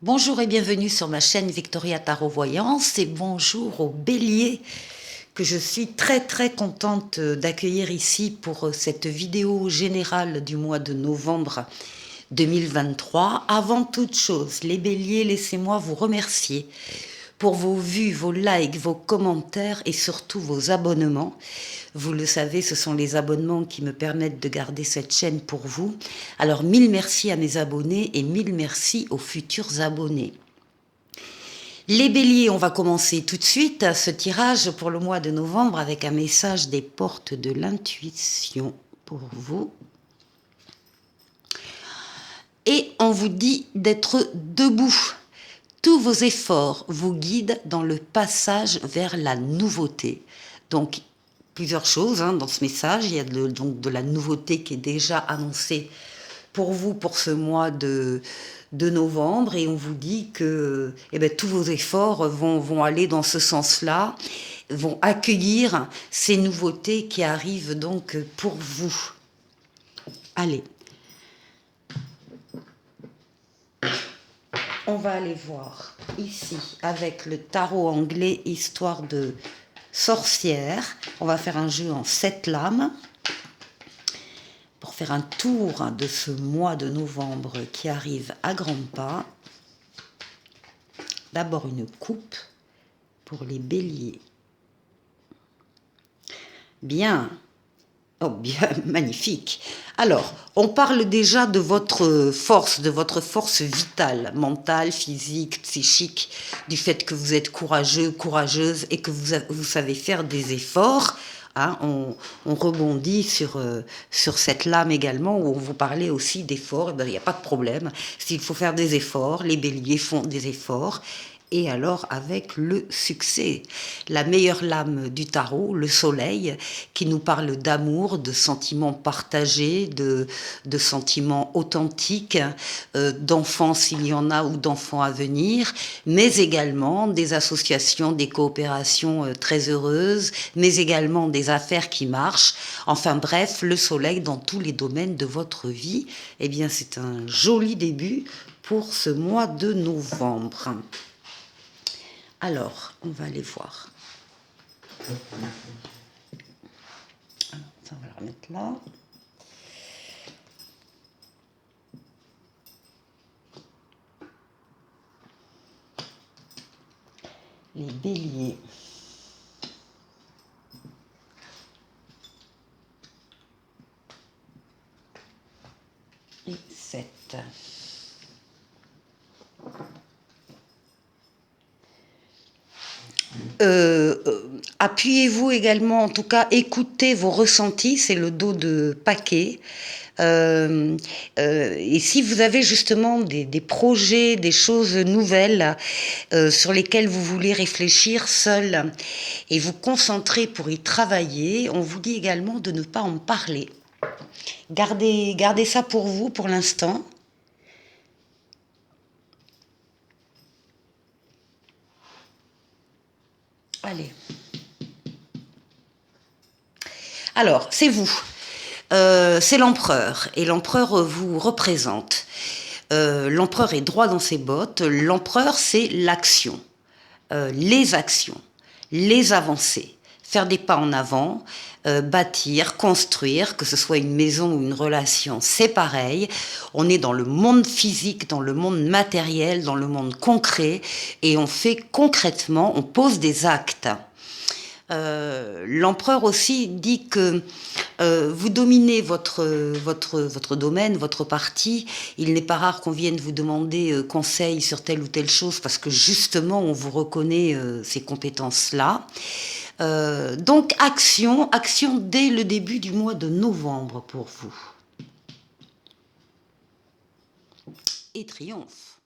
Bonjour et bienvenue sur ma chaîne Victoria Tarot Voyance et bonjour aux béliers que je suis très contente d'accueillir ici pour cette vidéo générale du mois de novembre 2023. Avant toute chose, les béliers, laissez-moi vous remercier pour vos vues, vos likes, vos commentaires et surtout vos abonnements. Vous le savez, ce sont les abonnements qui me permettent de garder cette chaîne pour vous. Alors, mille merci à mes abonnés et mille merci aux futurs abonnés. Les béliers, on va commencer tout de suite ce tirage pour le mois de novembre avec un message des portes de l'intuition pour vous. Et on vous dit d'être debout. Tous vos efforts vous guident dans le passage vers la nouveauté. Donc, plusieurs choses dans ce message. Il y a donc de la nouveauté qui est déjà annoncée pour vous pour ce mois de novembre. Et on vous dit que tous vos efforts vont aller dans ce sens-là, vont accueillir ces nouveautés qui arrivent donc pour vous. Allez. On va aller voir ici avec le tarot anglais, histoire de sorcière. On va faire un jeu en 7 lames pour faire un tour de ce mois de novembre qui arrive à grands pas. D'abord une coupe pour les béliers. Bien. Oh bien, magnifique. Alors, on parle déjà de votre force vitale, mentale, physique, psychique, du fait que vous êtes courageux, courageuse et que vous savez faire des efforts. On rebondit sur cette lame également où on vous parlait aussi d'efforts. Il n'y a pas de problème. S'il faut faire des efforts, les béliers font des efforts. Et alors avec le succès. La meilleure lame du tarot, le soleil, qui nous parle d'amour, de sentiments partagés, de sentiments authentiques, d'enfants s'il y en a ou d'enfants à venir, mais également des associations, des coopérations très heureuses, mais également des affaires qui marchent. Enfin bref, le soleil dans tous les domaines de votre vie, eh bien c'est un joli début pour ce mois de novembre. Alors, on va aller voir. Alors, ça, on va le remettre là. Les béliers. Et 7. Appuyez-vous également, en tout cas, écoutez vos ressentis, c'est le dos de paquet. Et si vous avez justement des projets, des choses nouvelles sur lesquelles vous voulez réfléchir seul et vous concentrer pour y travailler, on vous dit également de ne pas en parler. Gardez ça pour vous pour l'instant. Allez. Alors, c'est vous. C'est l'empereur. Et l'empereur vous représente. L'empereur est droit dans ses bottes. L'empereur, c'est l'action. Les actions. Les avancées. Faire des pas en avant, bâtir, construire, que ce soit une maison ou une relation, c'est pareil. On est dans le monde physique, dans le monde matériel, dans le monde concret, et on fait concrètement, on pose des actes. L'empereur aussi dit que vous dominez votre domaine, votre parti. Il n'est pas rare qu'on vienne vous demander conseil sur telle ou telle chose parce que justement on vous reconnaît ces compétences-là. Donc action dès le début du mois de novembre pour vous. Et triomphe.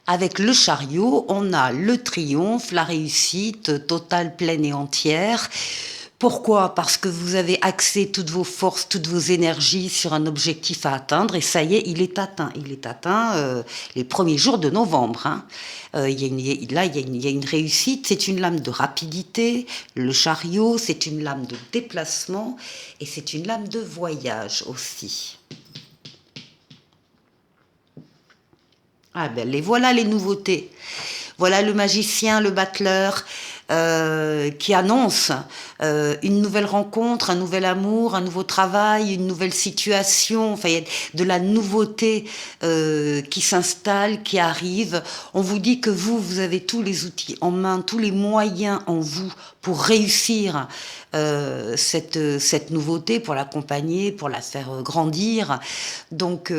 Avec le chariot, on a le triomphe, la réussite totale, pleine et entière. Pourquoi? Parce que vous avez axé toutes vos forces, toutes vos énergies sur un objectif à atteindre et ça y est, il est atteint. Il est atteint les premiers jours de novembre. Il y a une réussite, c'est une lame de rapidité. Le chariot, c'est une lame de déplacement et c'est une lame de voyage aussi. Ah ben les voilà les nouveautés. Voilà le magicien, le battleur, qui annonce une nouvelle rencontre, un nouvel amour, un nouveau travail, une nouvelle situation. Enfin, il y a de la nouveauté qui s'installe, qui arrive. On vous dit que vous avez tous les outils en main, tous les moyens en vous pour réussir cette nouveauté, pour l'accompagner, pour la faire grandir. Donc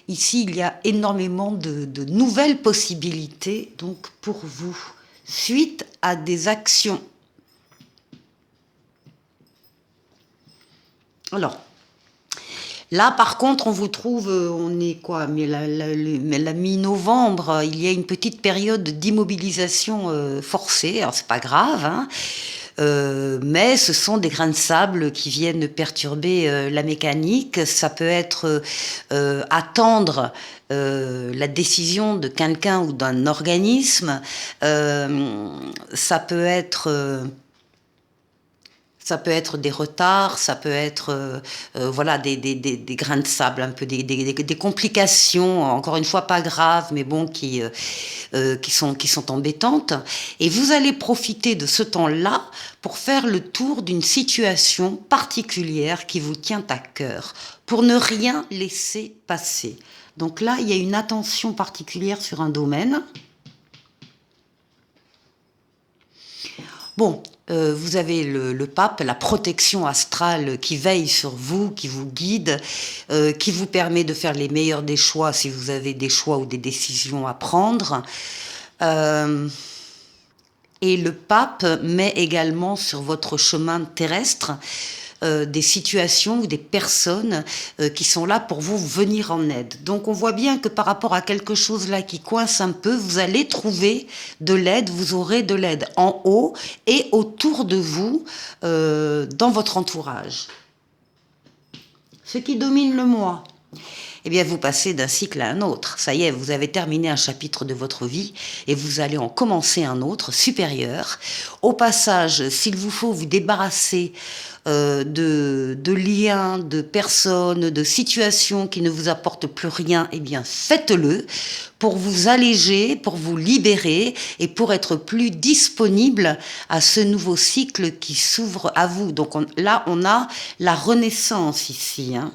ici, il y a énormément de nouvelles possibilités donc, pour vous, suite à des actions. Alors, là, par contre, on vous trouve, on est quoi, mais la mi-novembre, il y a une petite période d'immobilisation forcée. Alors, c'est pas grave, hein, mais ce sont des grains de sable qui viennent perturber la mécanique. Ça peut être attendre la décision de quelqu'un ou d'un organisme. Ça peut être ça peut être des retards, ça peut être voilà, des grains de sable, un peu des complications, encore une fois pas graves, mais bon, qui sont embêtantes. Et vous allez profiter de ce temps-là pour faire le tour d'une situation particulière qui vous tient à cœur, pour ne rien laisser passer. Donc là, il y a une attention particulière sur un domaine. Bon, vous avez le pape, la protection astrale qui veille sur vous, qui vous guide, qui vous permet de faire les meilleurs des choix si vous avez des choix ou des décisions à prendre. Et le pape met également sur votre chemin terrestre des situations ou des personnes qui sont là pour vous venir en aide. Donc on voit bien que par rapport à quelque chose là qui coince un peu, vous allez trouver de l'aide, vous aurez de l'aide en haut et autour de vous, dans votre entourage. Ce qui domine le moi, eh bien, vous passez d'un cycle à un autre. Ça y est, vous avez terminé un chapitre de votre vie et vous allez en commencer un autre, supérieur. Au passage, s'il vous faut vous débarrasser de liens, de personnes, de situations qui ne vous apportent plus rien, eh bien, faites-le pour vous alléger, pour vous libérer et pour être plus disponible à ce nouveau cycle qui s'ouvre à vous. Donc là, on a la renaissance ici, hein.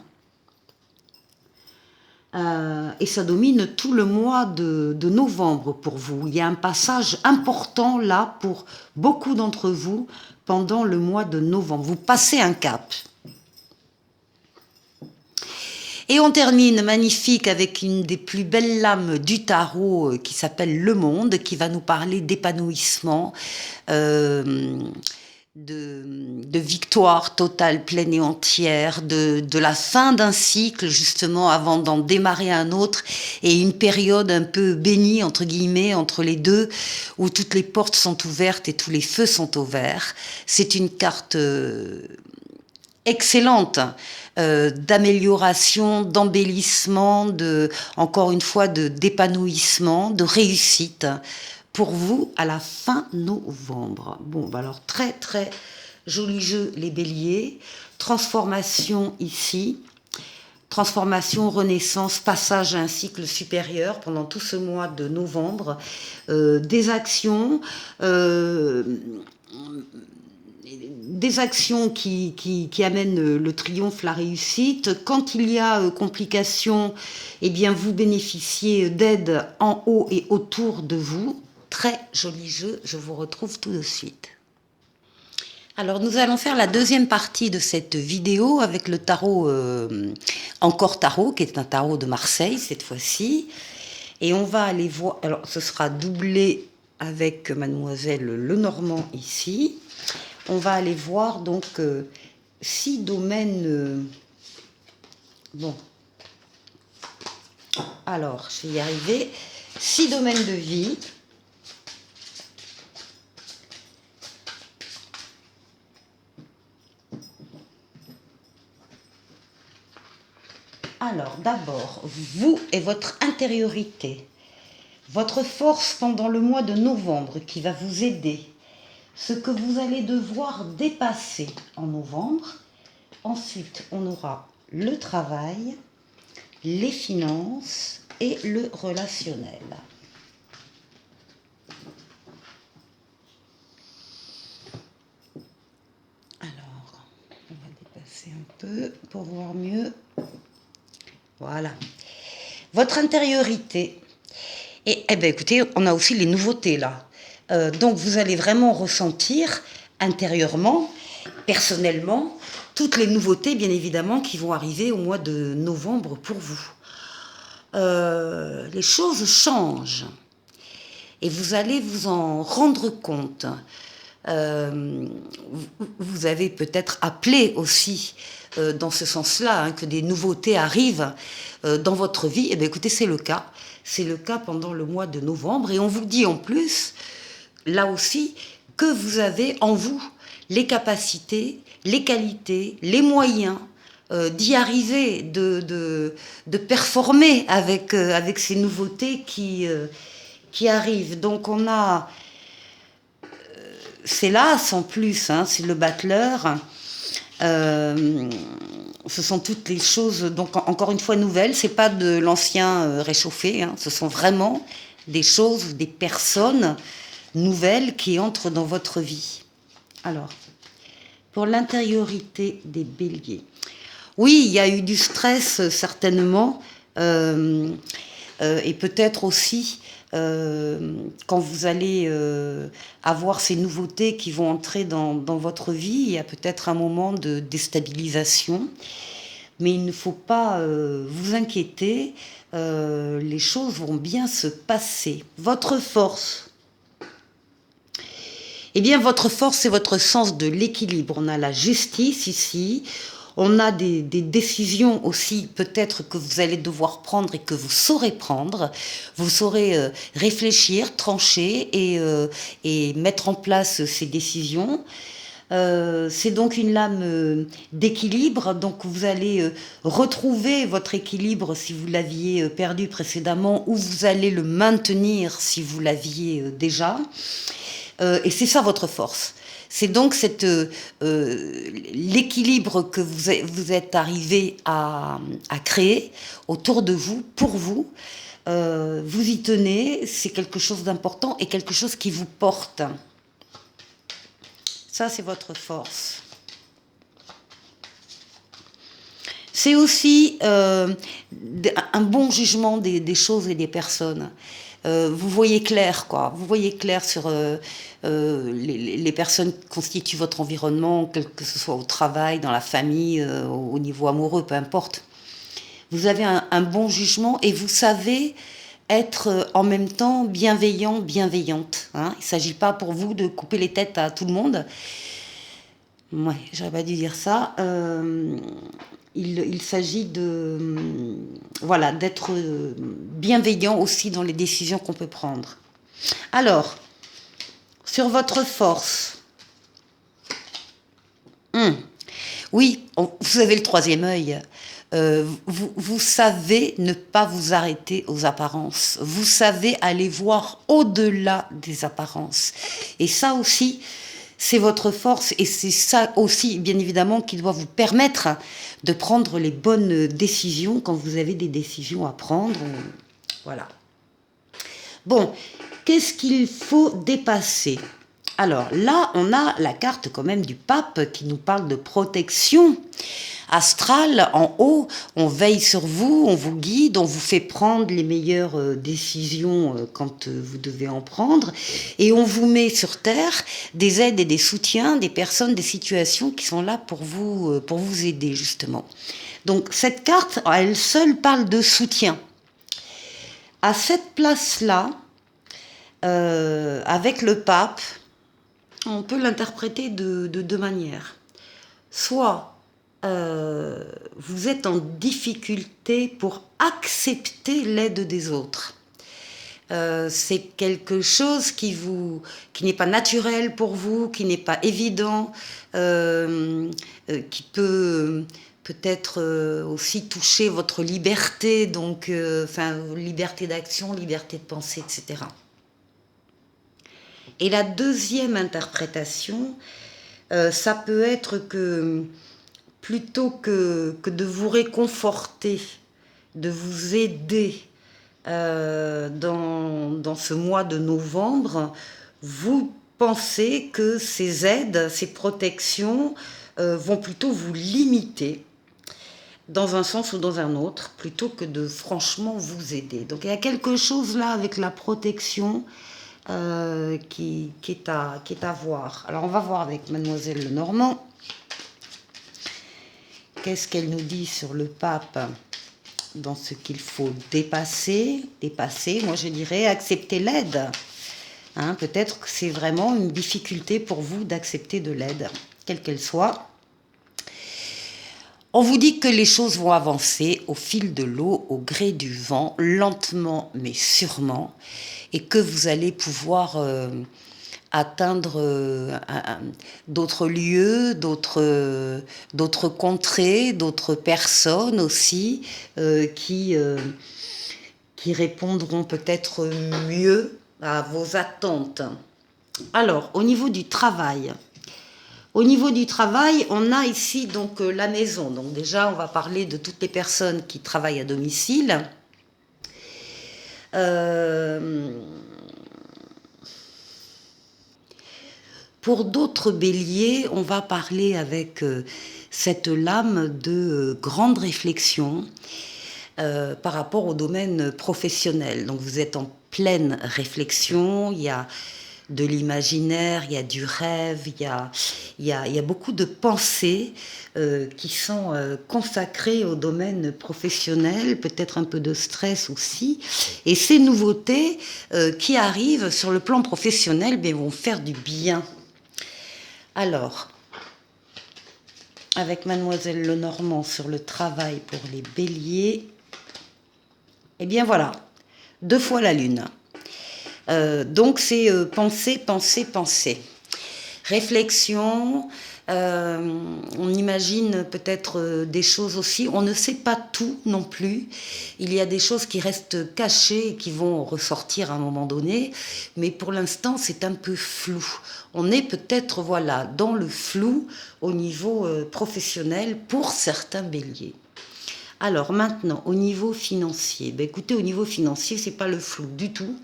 Et ça domine tout le mois de novembre pour vous. Il y a un passage important là pour beaucoup d'entre vous pendant le mois de novembre. Vous passez un cap. Et on termine magnifique avec une des plus belles lames du tarot qui s'appelle Le Monde, qui va nous parler d'épanouissement, de victoire totale, pleine et entière, de la fin d'un cycle justement avant d'en démarrer un autre, et une période un peu bénie entre guillemets entre les deux où toutes les portes sont ouvertes et tous les feux sont au vert. C'est une carte excellente d'amélioration, d'embellissement, encore une fois d'épanouissement, de réussite pour vous à la fin novembre. Bon, bah alors très très joli jeu les béliers, transformation ici, transformation, renaissance, passage à un cycle supérieur pendant tout ce mois de novembre, des actions qui amènent le triomphe, la réussite. Quand il y a complications, eh bien vous bénéficiez d'aide en haut et autour de vous. Très joli jeu, je vous retrouve tout de suite. Alors nous allons faire la deuxième partie de cette vidéo avec le tarot Encore Tarot, qui est un tarot de Marseille cette fois-ci. Et on va aller voir, alors ce sera doublé avec mademoiselle Lenormand ici. On va aller voir donc 6 domaines. Bon, alors je vais y arriver. 6 domaines de vie. Alors d'abord, vous et votre intériorité, votre force pendant le mois de novembre qui va vous aider. Ce que vous allez devoir dépasser en novembre. Ensuite, on aura le travail, les finances et le relationnel. Alors, on va dépasser un peu pour voir mieux. Voilà. Votre intériorité. Et eh bien, écoutez, on a aussi les nouveautés là. Donc, vous allez vraiment ressentir intérieurement, personnellement, toutes les nouveautés, bien évidemment, qui vont arriver au mois de novembre pour vous. Les choses changent et vous allez vous en rendre compte. Vous avez peut-être appelé aussi dans ce sens-là, hein, que des nouveautés arrivent dans votre vie. Eh bien, écoutez, c'est le cas. C'est le cas pendant le mois de novembre. Et on vous dit en plus, là aussi, que vous avez en vous les capacités, les qualités, les moyens d'y arriver, de performer avec ces nouveautés qui arrivent. Donc on a, c'est l'as en plus, hein, c'est le battleur. Ce sont toutes les choses, donc encore une fois nouvelles, c'est pas de l'ancien réchauffé, hein, ce sont vraiment des choses, des personnes nouvelles qui entrent dans votre vie. Alors, pour l'intériorité des béliers. Oui, il y a eu du stress certainement, et peut-être aussi quand vous allez avoir ces nouveautés qui vont entrer dans votre vie, il y a peut-être un moment de déstabilisation, mais il ne faut pas vous inquiéter, les choses vont bien se passer. Votre force. Eh bien, votre force, c'est votre sens de l'équilibre. On a la justice ici. On a des décisions aussi peut-être que vous allez devoir prendre et que vous saurez prendre. Vous saurez réfléchir, trancher et mettre en place ces décisions. C'est donc une lame d'équilibre, donc vous allez retrouver votre équilibre si vous l'aviez perdu précédemment, ou vous allez le maintenir si vous l'aviez déjà. Et c'est ça votre force. C'est donc l'équilibre que vous êtes arrivé à créer autour de vous, pour vous. Vous y tenez, c'est quelque chose d'important et quelque chose qui vous porte. Ça, c'est votre force. C'est aussi un bon jugement des choses et des personnes. Vous voyez clair, quoi. Vous voyez clair sur les personnes qui constituent votre environnement, que ce soit au travail, dans la famille, au niveau amoureux, peu importe. Vous avez un bon jugement et vous savez être en même temps bienveillant, bienveillante. Hein. Il ne s'agit pas pour vous de couper les têtes à tout le monde. Ouais, j'aurais pas dû dire ça. Il s'agit voilà, d'être bienveillant aussi dans les décisions qu'on peut prendre. Alors, sur votre force. Oui, vous avez le troisième œil. Vous savez ne pas vous arrêter aux apparences. Vous savez aller voir au-delà des apparences. Et ça aussi, c'est votre force et c'est ça aussi, bien évidemment, qui doit vous permettre de prendre les bonnes décisions quand vous avez des décisions à prendre. Voilà. Bon, qu'est-ce qu'il faut dépasser ? Alors là, on a la carte quand même du pape qui nous parle de protection astrale. En haut, on veille sur vous, on vous guide, on vous fait prendre les meilleures décisions quand vous devez en prendre. Et on vous met sur terre des aides et des soutiens, des personnes, des situations qui sont là pour vous aider justement. Donc cette carte, à elle seule, parle de soutien. À cette place-là, avec le pape, on peut l'interpréter de deux manières. Soit vous êtes en difficulté pour accepter l'aide des autres. C'est quelque chose qui n'est pas naturel pour vous, qui n'est pas évident, qui peut-être aussi toucher votre liberté, donc liberté d'action, liberté de penser, etc. Et la deuxième interprétation, ça peut être que plutôt que de vous réconforter, de vous aider, dans ce mois de novembre, vous pensez que ces aides, ces protections vont plutôt vous limiter dans un sens ou dans un autre, plutôt que de franchement vous aider. Donc il y a quelque chose là avec la protection qui est à voir. Alors on va voir avec Mademoiselle Lenormand. Qu'est-ce qu'elle nous dit sur le pape dans ce qu'il faut dépasser, moi je dirais accepter l'aide. Hein, peut-être que c'est vraiment une difficulté pour vous d'accepter de l'aide, quelle qu'elle soit. On vous dit que les choses vont avancer au fil de l'eau, au gré du vent, lentement mais sûrement, et que vous allez pouvoir atteindre d'autres lieux, d'autres contrées, d'autres personnes aussi, qui répondront peut-être mieux à vos attentes. Alors, au niveau du travail, on a ici donc la maison. Donc déjà, on va parler de toutes les personnes qui travaillent à domicile. Pour d'autres béliers, on va parler avec cette lame de grande réflexion par rapport au domaine professionnel. Donc vous êtes en pleine réflexion, il y a de l'imaginaire, il y a du rêve, il y a beaucoup de pensées qui sont consacrées au domaine professionnel, peut-être un peu de stress aussi. Et ces nouveautés qui arrivent sur le plan professionnel vont faire du bien. Alors, avec Mademoiselle Lenormand sur le travail pour les béliers, eh bien voilà, 2 fois la lune. Donc c'est penser. Réflexion, on imagine peut-être des choses aussi, on ne sait pas tout non plus, il y a des choses qui restent cachées et qui vont ressortir à un moment donné, mais pour l'instant c'est un peu flou. On est peut-être dans le flou au niveau professionnel pour certains béliers. Alors maintenant, au niveau financier, écoutez, au niveau financier, c'est pas le flou du tout.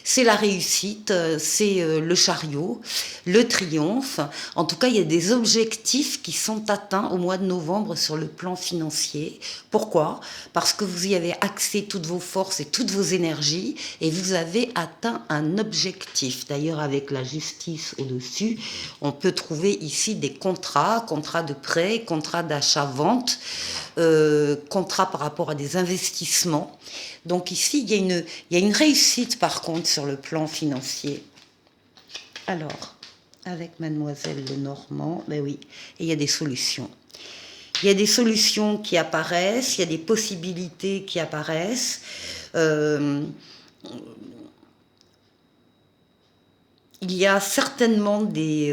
C'est la réussite, c'est le chariot, le triomphe. En tout cas, il y a des objectifs qui sont atteints au mois de novembre sur le plan financier. Pourquoi ? Parce que vous y avez axé toutes vos forces et toutes vos énergies et vous avez atteint un objectif. D'ailleurs, avec la justice au-dessus, on peut trouver ici des contrats de prêt, contrats d'achat-vente, contrats par rapport à des investissements. Donc ici, il y a une réussite par contre sur le plan financier. Alors, avec Mademoiselle Lenormand, oui, et il y a des solutions. Il y a des solutions qui apparaissent, il y a des possibilités qui apparaissent. Il y a certainement des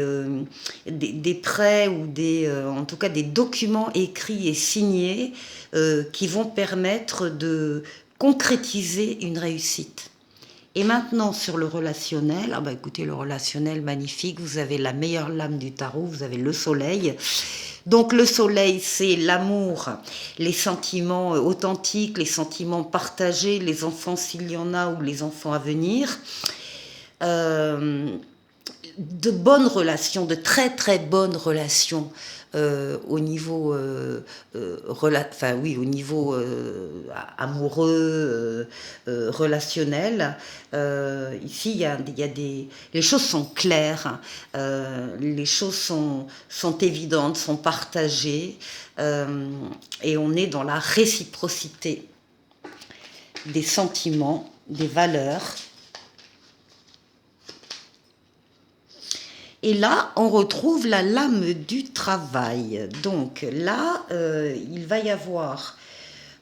prêts ou en tout cas des documents écrits et signés qui vont permettre de concrétiser une réussite. Et maintenant sur le relationnel, écoutez, le relationnel magnifique, vous avez la meilleure lame du tarot, vous avez le soleil. Donc le soleil, c'est l'amour, les sentiments authentiques, les sentiments partagés, les enfants s'il y en a ou les enfants à venir. De bonnes relations, de très très bonnes relations au niveau, au niveau amoureux, relationnel. Ici, les choses sont claires, les choses sont évidentes, sont partagées, et on est dans la réciprocité des sentiments, des valeurs. Et là, on retrouve la lame du travail. Donc là, il va y avoir,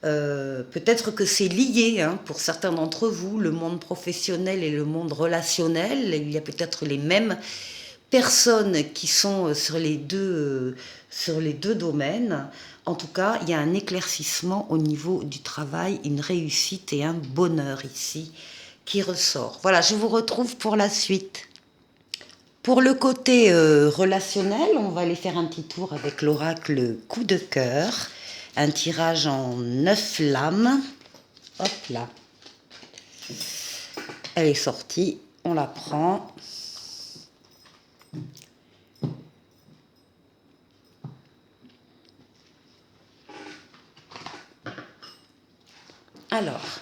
peut-être que c'est lié pour certains d'entre vous, le monde professionnel et le monde relationnel. Il y a peut-être les mêmes personnes qui sont sur les deux domaines. En tout cas, il y a un éclaircissement au niveau du travail, une réussite et un bonheur ici qui ressort. Voilà, je vous retrouve pour la suite. Pour le côté relationnel, on va aller faire un petit tour avec l'oracle coup de cœur. Un tirage en 9 lames. Hop là. Elle est sortie, on la prend. Alors,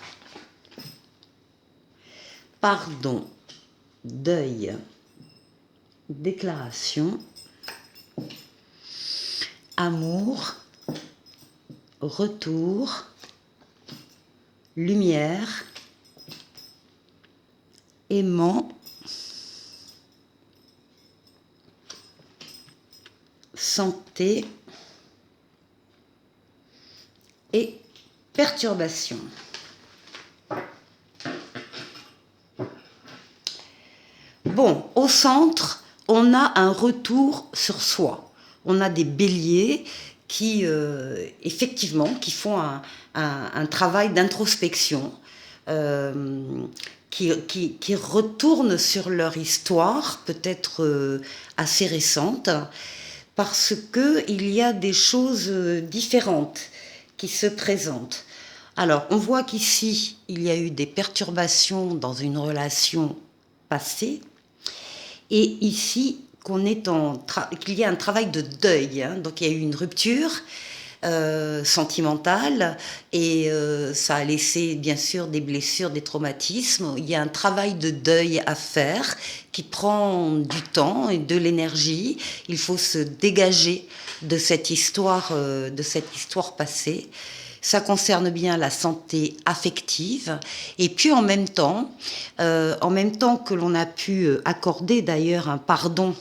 pardon, deuil, déclaration, amour, retour, lumière, aimant, santé et perturbation. Bon, au centre, on a un retour sur soi. On a des béliers qui, effectivement, qui font un travail d'introspection, qui retournent sur leur histoire, peut-être assez récente, parce qu'il y a des choses différentes qui se présentent. Alors, on voit qu'ici, il y a eu des perturbations dans une relation passée, et ici, qu'il y a un travail de deuil, hein. Donc il y a eu une rupture sentimentale, et ça a laissé bien sûr des blessures, des traumatismes. Il y a un travail de deuil à faire qui prend du temps et de l'énergie. Il faut se dégager de cette histoire passée. Ça concerne bien la santé affective. Et puis en même temps que l'on a pu accorder d'ailleurs un pardon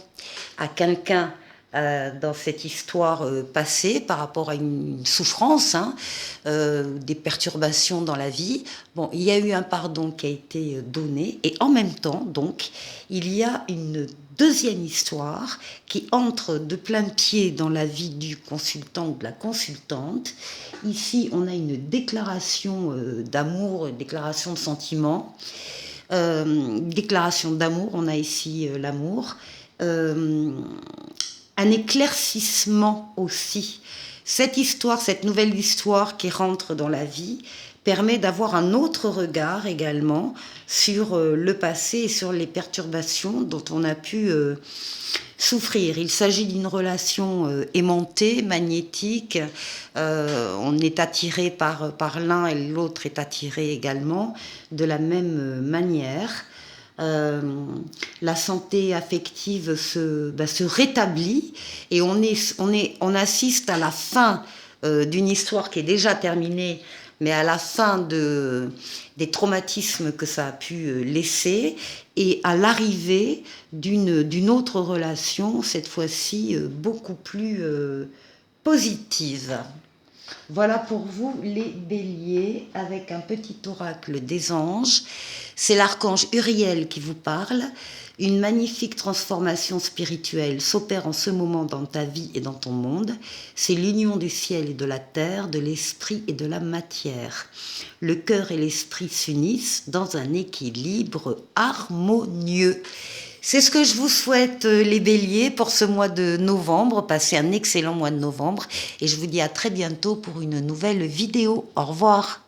à quelqu'un dans cette histoire passée par rapport à une souffrance, hein, des perturbations dans la vie. Bon, il y a eu un pardon qui a été donné, et en même temps, donc, il y a une deuxième histoire qui entre de plein pied dans la vie du consultant ou de la consultante. Ici, on a une déclaration d'amour, une déclaration de sentiment. Déclaration d'amour, on a ici l'amour. Un éclaircissement aussi. Cette histoire, cette nouvelle histoire qui rentre dans la vie, permet d'avoir un autre regard également sur le passé et sur les perturbations dont on a pu souffrir. Il s'agit d'une relation aimantée, magnétique. On est attiré par l'un et l'autre est attiré également de la même manière. La santé affective se rétablit, et on assiste à la fin d'une histoire qui est déjà terminée, mais à la fin des traumatismes que ça a pu laisser, et à l'arrivée d'une autre relation, cette fois-ci beaucoup plus positive. Voilà pour vous les béliers, avec un petit oracle des anges. C'est l'archange Uriel qui vous parle. Une magnifique transformation spirituelle s'opère en ce moment dans ta vie et dans ton monde. C'est l'union du ciel et de la terre, de l'esprit et de la matière. Le cœur et l'esprit s'unissent dans un équilibre harmonieux. C'est ce que je vous souhaite, les béliers, pour ce mois de novembre. Passez un excellent mois de novembre, et je vous dis à très bientôt pour une nouvelle vidéo. Au revoir.